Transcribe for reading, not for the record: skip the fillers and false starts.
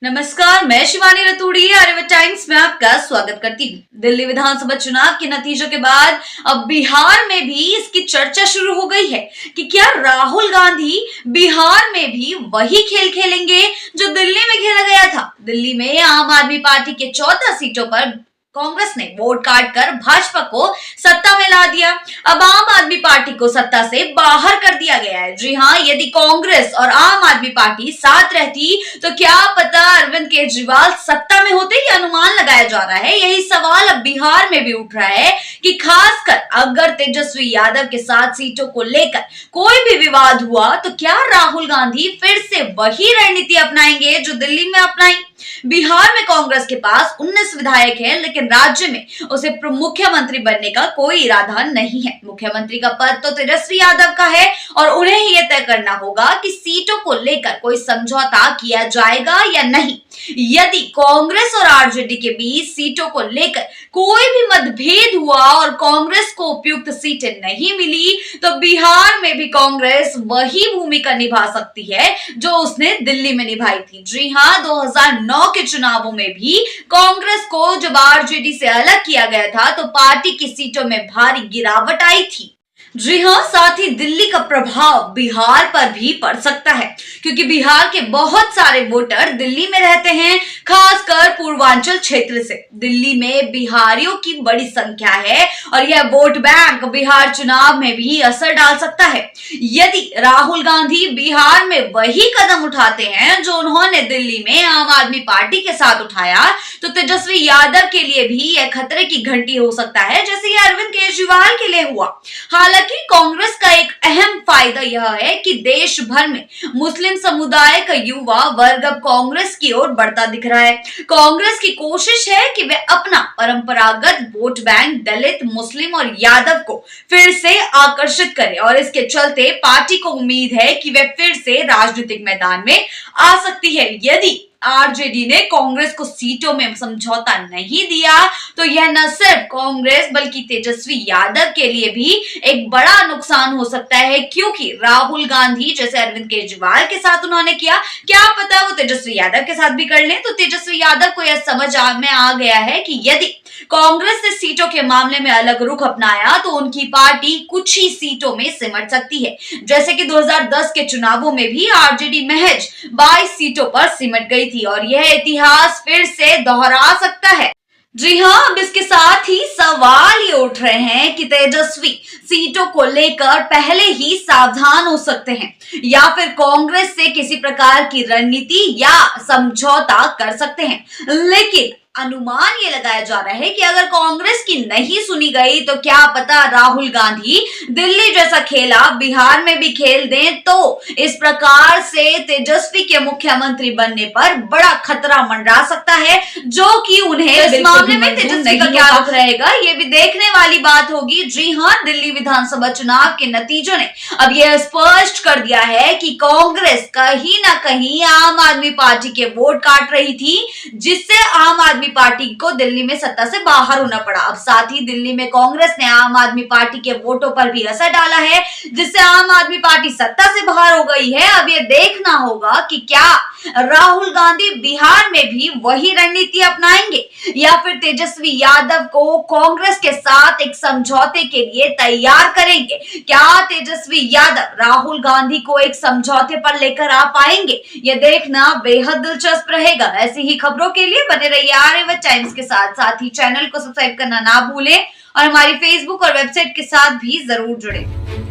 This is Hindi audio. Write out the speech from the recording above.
नमस्कार, मैं शिवानी रतूड़ी आर्यभट्ट टाइम्स में आपका स्वागत करती हूँ। दिल्ली विधानसभा चुनाव के नतीजों के बाद अब बिहार में भी इसकी चर्चा शुरू हो गई है कि क्या राहुल गांधी बिहार में भी वही खेल खेलेंगे जो दिल्ली में खेला गया था। दिल्ली में आम आदमी पार्टी के 14 सीटों पर कांग्रेस ने वोट काटकर भाजपा को सत्ता में ला दिया। अब आम आदमी पार्टी को सत्ता से बाहर कर दिया गया है। जी हाँ, यदि कांग्रेस और आम आदमी पार्टी साथ रहती तो क्या पता अरविंद केजरीवाल सत्ता में होते, ये अनुमान लगाया जा रहा है। यही सवाल अब बिहार में भी उठ रहा है कि खासकर अगर तेजस्वी यादव के साथ सीटों को लेकर कोई भी विवाद हुआ तो क्या राहुल गांधी फिर से वही रणनीति अपनाएंगे जो दिल्ली में अपनाई। बिहार में कांग्रेस के पास 19 विधायक हैं, लेकिन राज्य में उसे मुख्यमंत्री बनने का कोई इरादा नहीं है। मुख्यमंत्री का पद तो तेजस्वी यादव का है और उन्हें ही यह तय करना होगा कि सीटों को लेकर कोई समझौता किया जाएगा या नहीं। यदि कांग्रेस और आरजेडी के बीच सीटों को लेकर कोई भी मतभेद हुआ और कांग्रेस को उपयुक्त सीटें नहीं मिली तो बिहार में भी कांग्रेस वही भूमिका निभा सकती है जो उसने दिल्ली में निभाई थी। जी हाँ, 2009 के चुनावों में भी कांग्रेस को जब आरजेडी से अलग किया गया था तो पार्टी की सीटों में भारी गिरावट आई थी। जी हाँ, साथ ही दिल्ली का प्रभाव बिहार पर भी पड़ सकता है क्योंकि बिहार के बहुत सारे वोटर दिल्ली में रहते हैं, खासकर पूर्वांचल क्षेत्र से। दिल्ली में बिहारियों की बड़ी संख्या है और यह वोट बैंक बिहार चुनाव में भी असर डाल सकता है। यदि राहुल गांधी बिहार में वही कदम उठाते हैं जो उन्होंने दिल्ली में आम आदमी पार्टी के साथ उठाया तो तेजस्वी यादव के लिए भी यह खतरे की घंटी हो सकता है, जैसे यह अरविंद केजरीवाल के लिए हुआ। हालांकि कांग्रेस का एक अहम फायदा यह है कि देश भर में मुस्लिम समुदाय का युवा वर्ग अब कांग्रेस की ओर बढ़ता दिख रहा है। कांग्रेस की कोशिश है कि वे अपना परंपरागत वोट बैंक दलित, मुस्लिम और यादव को फिर से आकर्षित करे और इसके चलते पार्टी को उम्मीद है कि वे फिर से राजनीतिक मैदान में आ सकती है। यदि आरजेडी ने कांग्रेस को सीटों में समझौता नहीं दिया तो यह न सिर्फ कांग्रेस बल्कि तेजस्वी यादव के लिए भी एक बड़ा नुकसान हो सकता है, क्योंकि राहुल गांधी जैसे अरविंद केजरीवाल के साथ उन्होंने किया, क्या पता वो तेजस्वी यादव के साथ भी कर लें। तो तेजस्वी यादव को यह समझ में आ गया है कि यदि कांग्रेस ने सीटों के मामले में अलग रुख अपनाया तो उनकी पार्टी कुछ ही सीटों में सिमट सकती है, जैसे कि 2010 के चुनावों में भी आरजेडी महज 22 सीटों पर सिमट गई थी और यह इतिहास फिर से दोहरा सकता है। जी हाँ, अब इसके साथ ही सवाल ये उठ रहे हैं कि तेजस्वी सीटों को लेकर पहले ही सावधान हो सकते हैं या फिर कांग्रेस से किसी प्रकार की रणनीति या समझौता कर सकते हैं। लेकिन अनुमान ये लगाया जा रहा है कि अगर कांग्रेस की नहीं सुनी गई तो क्या पता राहुल गांधी दिल्ली जैसा खेला बिहार में भी खेल दें, तो इस प्रकार से तेजस्वी के मुख्यमंत्री बनने पर बड़ा खतरा मंडरा सकता है, जो कि उन्हें इस मामले में तेजस्वी का क्या रुख रहेगा ये भी देखने वाली बात होगी। जी हाँ, दिल्ली विधानसभा चुनाव के नतीजों ने अब यह स्पष्ट कर दिया है कि कांग्रेस कहीं ना कहीं आम आदमी पार्टी के वोट काट रही थी, जिससे आम आदमी पार्टी को दिल्ली में सत्ता से बाहर होना पड़ा। अब साथ ही दिल्ली में कांग्रेस ने आम आदमी पार्टी के वोटों पर भी असर डाला है, जिससे आम आदमी पार्टी सत्ता से बाहर हो गई है। अब ये देखना होगा कि क्या राहुल गांधी बिहार में भी वही रणनीति अपनाएंगे या फिर तेजस्वी यादव को कांग्रेस के साथ एक समझौते के लिए तैयार करेंगे। क्या तेजस्वी यादव राहुल गांधी को एक समझौते पर लेकर आ पाएंगे, यह देखना बेहद दिलचस्प रहेगा। ऐसी ही खबरों के लिए बने रहिए आर्यभट्ट टाइम्स के साथ ही चैनल को सब्सक्राइब करना ना भूलें और हमारी फेसबुक और वेबसाइट के साथ भी जरूर जुड़ें।